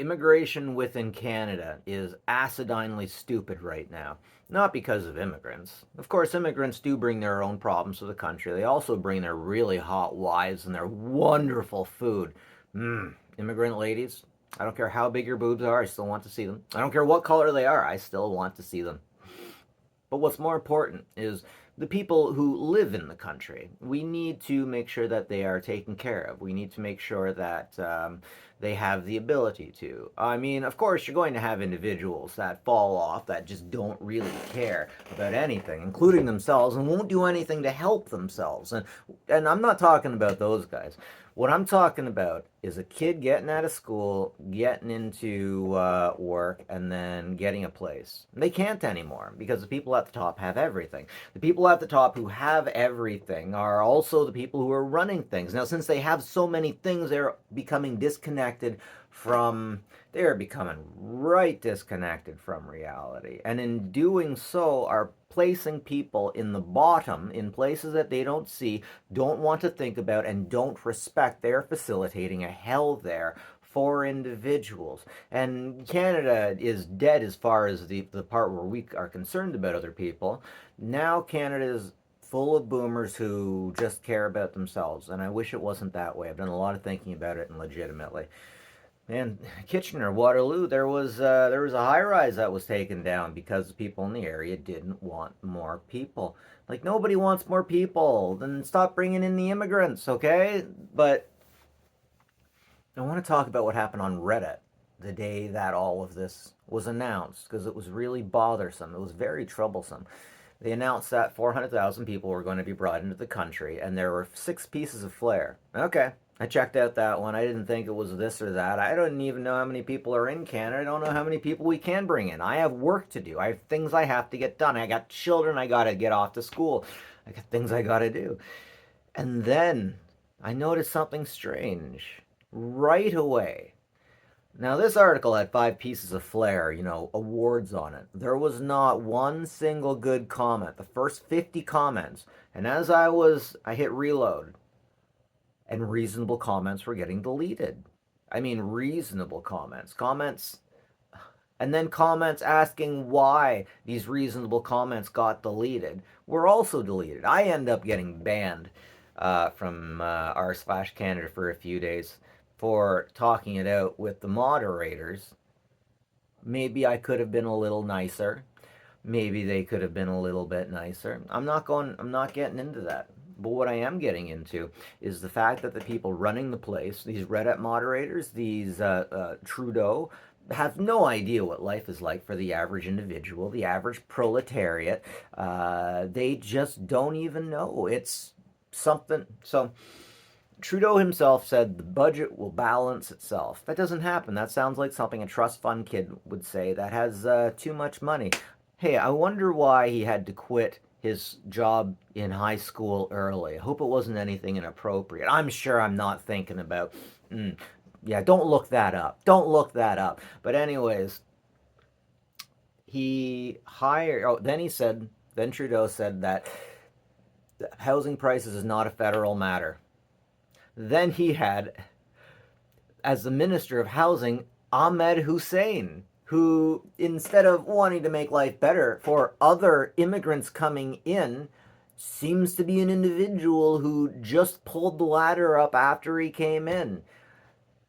Immigration within Canada is acidinely stupid right now. Not because of immigrants. Of course, immigrants do bring their own problems to the country. They also bring their really hot wives and their wonderful food. Immigrant ladies, I don't care how big your boobs are, I still want to see them. I don't care what color they are, I still want to see them. But what's more important is the people who live in the country. We need to make sure that they are taken care of. We need to make sure that they have the ability to. I mean, of course, you're going to have individuals that fall off that just don't really care about anything, including themselves, and won't do anything to help themselves. And I'm not talking about those guys. What I'm talking about is a kid getting out of school, getting into work, and then getting a place. They can't anymore because the people at the top have everything. The people at the top who have everything are also the people who are running things. Now, since they have so many things, they're becoming disconnected from they're becoming right disconnected from reality, and in doing so are placing people in the bottom in places that they don't see, don't want to think about, and don't respect. They're facilitating a hell there for individuals. And Canada is dead as far as the part where we are concerned about other people. Now Canada is full of boomers who just care about themselves, and I wish it wasn't that way. I've done a lot of thinking about it, and legitimately. Man, Kitchener, Waterloo, there was a high rise that was taken down because people in the area didn't want more people. Like nobody wants more people. Then stop bringing in the immigrants, okay? But I want to talk about what happened on Reddit the day that all of this was announced because it was really bothersome. It was very troublesome. They announced that 400,000 people were going to be brought into the country, and there were 6 pieces of flair. Okay, I checked out that one. I didn't think it was this or that. I don't even know how many people are in Canada. I don't know how many people we can bring in. I have work to do. I have things I have to get done. I got children I got to get off to school. I got things I got to do. And then I noticed something strange right away. Now, this article had 5 pieces of flair, awards on it. There was not one single good comment. The first 50 comments. And as I hit reload, and reasonable comments were getting deleted. I mean, reasonable comments. Comments, and then comments asking why these reasonable comments got deleted were also deleted. I end up getting banned from r/Canada for a few days for talking it out with the moderators. Maybe I could have been a little nicer. Maybe they could have been a little bit nicer. I'm not getting into that. But what I am getting into is the fact that the people running the place, these Reddit moderators, these Trudeau, have no idea what life is like for the average individual, the average proletariat. They just don't even know. It's something. So Trudeau himself said the budget will balance itself. That doesn't happen. That sounds like something a trust fund kid would say that has too much money. Hey, I wonder why he had to quit his job in high school early. I hope it wasn't anything inappropriate. I'm sure I'm not thinking about. Mm, yeah, don't look that up. Don't look that up. But anyways, he hired. Oh, then he said. Then Trudeau said that housing prices is not a federal matter. Then he had, as the Minister of Housing, Ahmed Hussein, who, instead of wanting to make life better for other immigrants coming in, seems to be an individual who just pulled the ladder up after he came in.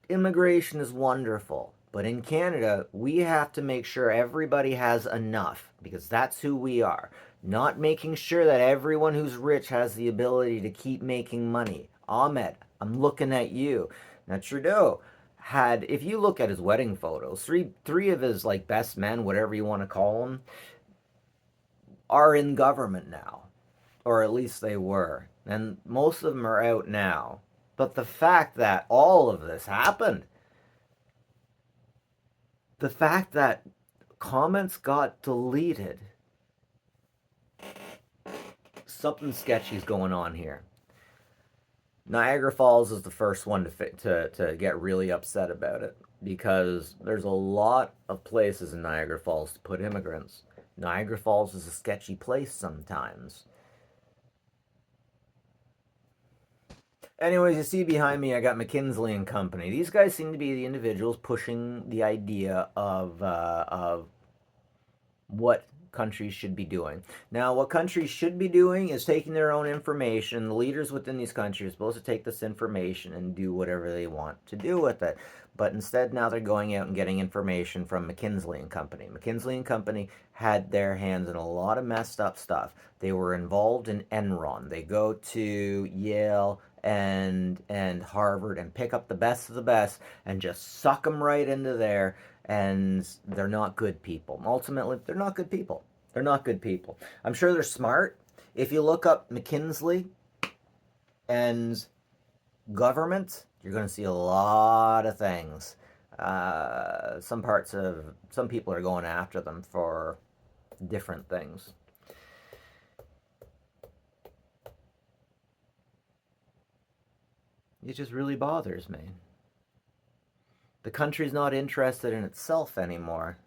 Immigration is wonderful, but in Canada, we have to make sure everybody has enough because that's who we are. Not making sure that everyone who's rich has the ability to keep making money. Ahmed, I'm looking at you. Now, Trudeau had, if you look at his wedding photos, three of his like best men, whatever you want to call them, are in government now, or at least they were, and most of them are out now. But the fact that all of this happened, the fact that comments got deleted, something sketchy is going on here. Niagara Falls is the first one to get really upset about it because there's a lot of places in Niagara Falls to put immigrants. Niagara Falls is a sketchy place sometimes. Anyways, you see behind me, I got McKinsey and Company. These guys seem to be the individuals pushing the idea of what countries should be doing. Now, what countries should be doing is taking their own information. The leaders within these countries are supposed to take this information and do whatever they want to do with it. But instead, now they're going out and getting information from McKinsey and Company. McKinsey and Company had their hands in a lot of messed up stuff. They were involved in Enron. They go to Yale and Harvard and pick up the best of the best and just suck them right into there, and they're not good people. Ultimately, they're not good people. They're not good people. I'm sure they're smart. If you look up McKinsey and government, you're going to see a lot of things. Some people are going after them for different things. It just really bothers me. The country's not interested in itself anymore.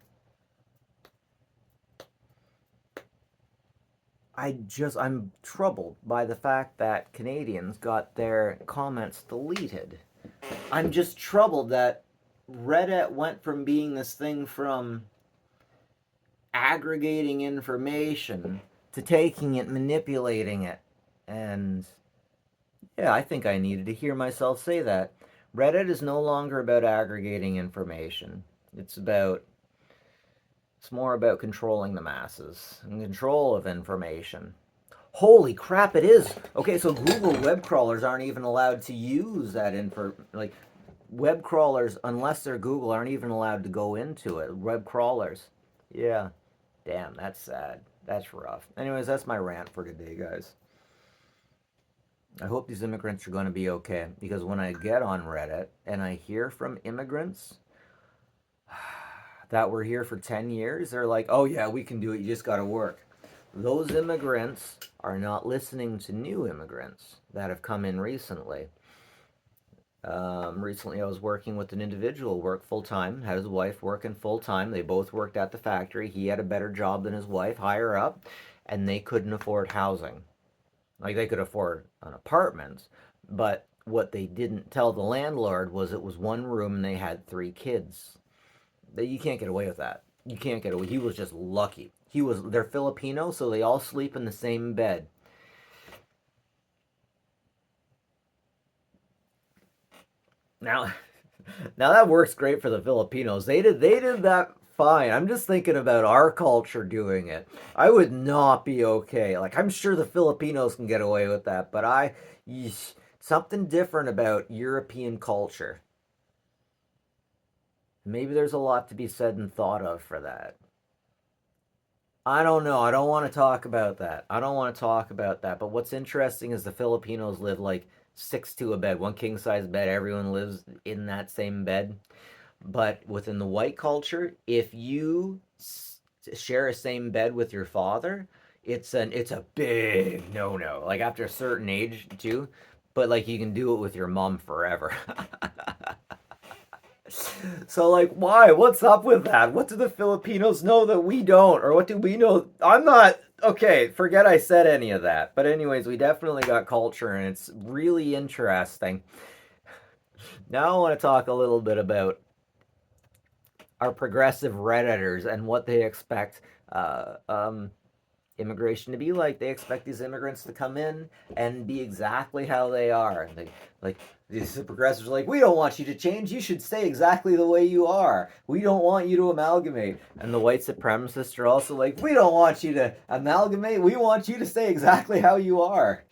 I'm troubled by the fact that Canadians got their comments deleted. I'm just troubled that Reddit went from being this thing from aggregating information to taking it, manipulating it. And yeah, I think I needed to hear myself say that. Reddit is no longer about aggregating information. It's more about controlling the masses and control of information. Holy crap, it is. Okay, so Google web crawlers aren't even allowed to use that info. Like, web crawlers, unless they're Google, aren't even allowed to go into it. Web crawlers. Yeah. Damn, that's sad. That's rough. Anyways, that's my rant for today, guys. I hope these immigrants are going to be okay, because when I get on Reddit and I hear from immigrants that were here for 10 years, they're like, oh yeah, we can do it, you just got to work. Those immigrants are not listening to new immigrants that have come in recently. Recently, I was working with an individual, worked full time, had his wife working full time. They both worked at the factory. He had a better job than his wife, higher up, and they couldn't afford housing. Like, they could afford an apartment, but what they didn't tell the landlord was it was one room and they had 3 kids. You can't get away with that. You can't get away. He was just lucky. They're Filipino, so they all sleep in the same bed. Now, now that works great for the Filipinos. They did that fine. I'm just thinking about our culture doing it. I would not be okay. Like, I'm sure the Filipinos can get away with that, but something different about European culture. Maybe there's a lot to be said and thought of for that. I don't know. I don't want to talk about that. I don't want to talk about that. But what's interesting is the Filipinos live like 6 to a bed, one king size bed. Everyone lives in that same bed. But within the white culture, if you share a same bed with your father, it's a big no no. Like, after a certain age too, but like, you can do it with your mom forever. So, like, why? What's up with that? What do the Filipinos know that we don't? Or what do we know? I'm not. Okay, forget I said any of that. But, anyways, we definitely got culture, and it's really interesting. Now, I want to talk a little bit about our progressive Redditors and what they expect immigration to be like. They expect these immigrants to come in and be exactly how they are. And like, these progressives are like, we don't want you to change. You should stay exactly the way you are. We don't want you to amalgamate. And the white supremacists are also like, we don't want you to amalgamate. We want you to stay exactly how you are.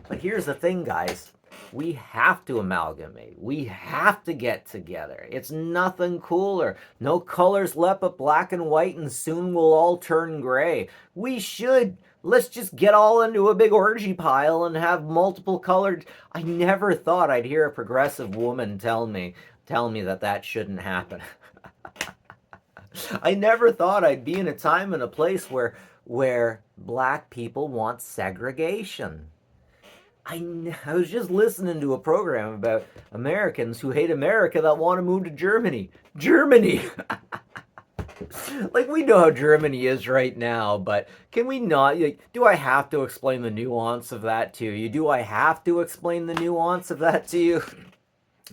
But here's the thing, guys. We have to amalgamate. We have to get together. It's nothing cooler. No colors left but black and white, and soon we'll all turn gray. We should. Let's just get all into a big orgy pile and have multiple colored. I never thought I'd hear a progressive woman tell me that shouldn't happen. I never thought I'd be in a time and a place where black people want segregation. I was just listening to a program about Americans who hate America that want to move to Germany. Germany! Like, we know how Germany is right now, but can we not? Like, do I have to explain the nuance of that to you? Do I have to explain the nuance of that to you?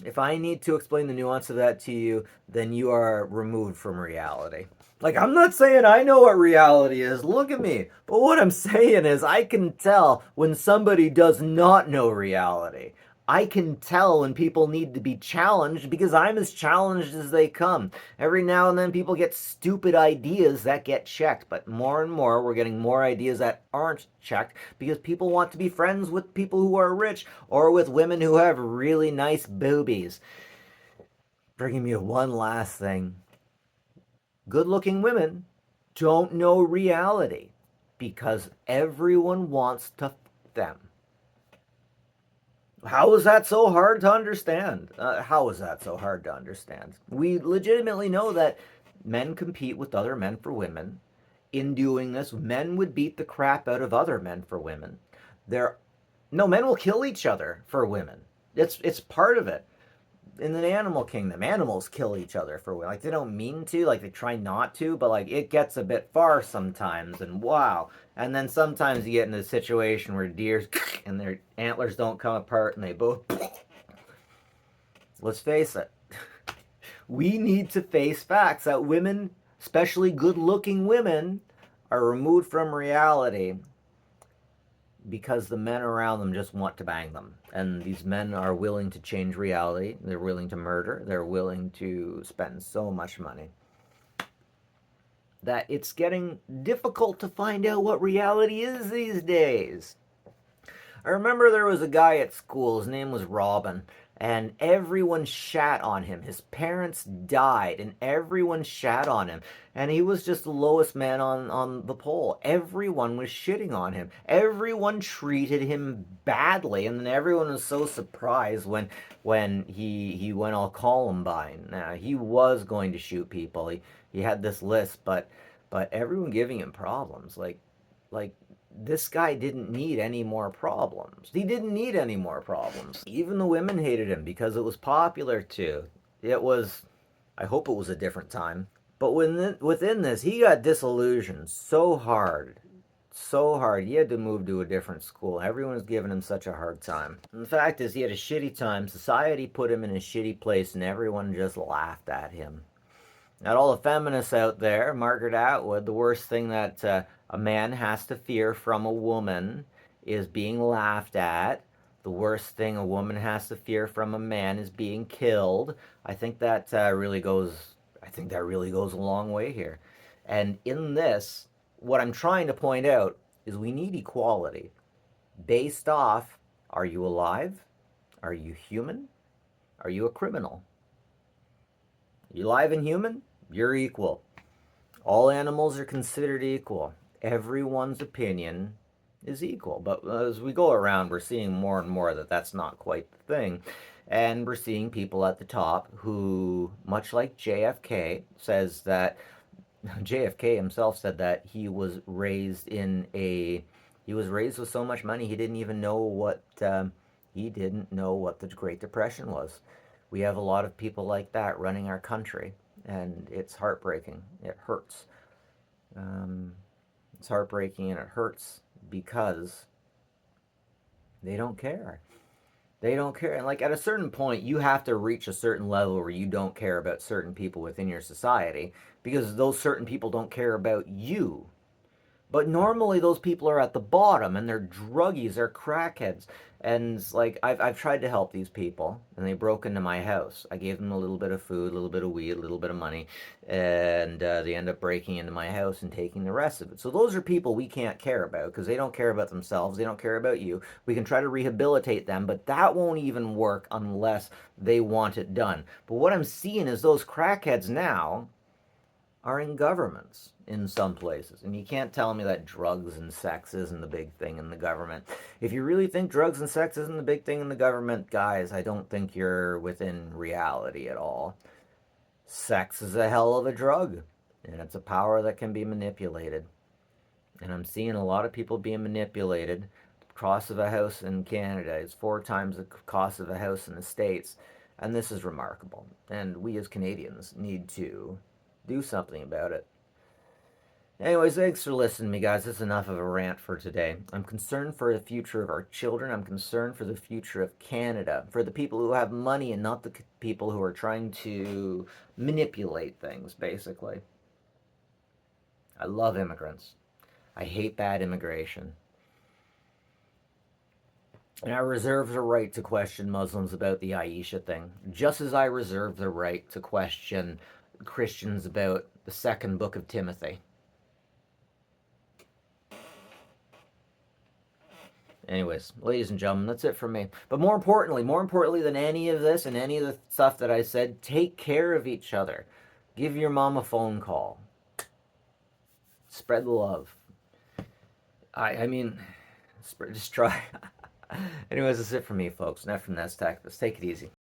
If I need to explain the nuance of that to you, then you are removed from reality. Like, I'm not saying I know what reality is. Look at me. But what I'm saying is, I can tell when somebody does not know reality. I can tell when people need to be challenged because I'm as challenged as they come. Every now and then, people get stupid ideas that get checked, but more and more, we're getting more ideas that aren't checked because people want to be friends with people who are rich or with women who have really nice boobies. Bringing me to one last thing. Good looking women don't know reality because everyone wants to f them. How is that so hard to understand? How is that so hard to understand? We legitimately know that men compete with other men for women. In doing this, men would beat the crap out of other men for women. There, no, men will kill each other for women. It's part of it. In the animal kingdom, animals kill each other for like they don't mean to, like they try not to, but like it gets a bit far sometimes, and wow. And then sometimes you get in a situation where deers and their antlers don't come apart, and they both. Let's face it, we need to face facts that women, especially good-looking women, are removed from reality because the men around them just want to bang them. And these men are willing to change reality. They're willing to murder. They're willing to spend so much money that it's getting difficult to find out what reality is these days. I remember there was a guy at school, his name was Robin, and everyone shat on him. His parents died, and everyone shat on him. And he was just the lowest man on the pole. Everyone was shitting on him. Everyone treated him badly, and then everyone was so surprised when he went all Columbine. Now, he was going to shoot people. He had this list, but everyone giving him problems. Like this guy didn't need any more problems. He didn't need any more problems. Even the women hated him because it was popular too. It was, I hope it was a different time. But within this, he got disillusioned so hard. So hard. He had to move to a different school. Everyone was giving him such a hard time. And the fact is, he had a shitty time. Society put him in a shitty place, and everyone just laughed at him. Not all the feminists out there, Margaret Atwood, the worst thing that a man has to fear from a woman is being laughed at. The worst thing a woman has to fear from a man is being killed. I think that really goes. I think that really goes a long way here. And in this, what I'm trying to point out is we need equality based off: are you alive? Are you human? Are you a criminal? You alive and human? You're equal. All animals are considered equal. Everyone's opinion is equal. But as we go around, we're seeing more and more that that's not quite the thing. And we're seeing people at the top who, much like JFK, says that JFK himself said that he was raised with so much money he didn't even know what the Great Depression was. We have a lot of people like that running our country, and it's heartbreaking. It hurts. Um, it's heartbreaking and it hurts because they don't care. They don't care. And like at a certain point, you have to reach a certain level where you don't care about certain people within your society because those certain people don't care about you. But normally those people are at the bottom and they're druggies, they're crackheads. And it's like I've tried to help these people and they broke into my house. I gave them a little bit of food, a little bit of weed, a little bit of money, and they end up breaking into my house and taking the rest of it. So those are people we can't care about because they don't care about themselves, they don't care about you. We can try to rehabilitate them, but that won't even work unless they want it done. But what I'm seeing is those crackheads now are in governments in some places. And you can't tell me that drugs and sex isn't the big thing in the government. If you really think drugs and sex isn't the big thing in the government, guys, I don't think you're within reality at all. Sex is a hell of a drug, and it's a power that can be manipulated. And I'm seeing a lot of people being manipulated. The cost of a house in Canada is 4 times the cost of a house in the States. And this is remarkable. And we as Canadians need to Do something about it. Anyways, thanks for listening to me, guys. That's enough of a rant for today. I'm concerned for the future of our children. I'm concerned for the future of Canada, for the people who have money and not the people who are trying to manipulate things, basically. I love immigrants. I hate bad immigration. And I reserve the right to question Muslims about the Aisha thing, just as I reserve the right to question Christians about the second book of Timothy. Anyways, ladies and gentlemen, that's it from me. But more importantly than any of this and any of the stuff that I said, take care of each other. Give your mom a phone call. Spread the love. I mean, just try. Anyways, that's it from me, folks. Not from Nest Tech. Let's take it easy.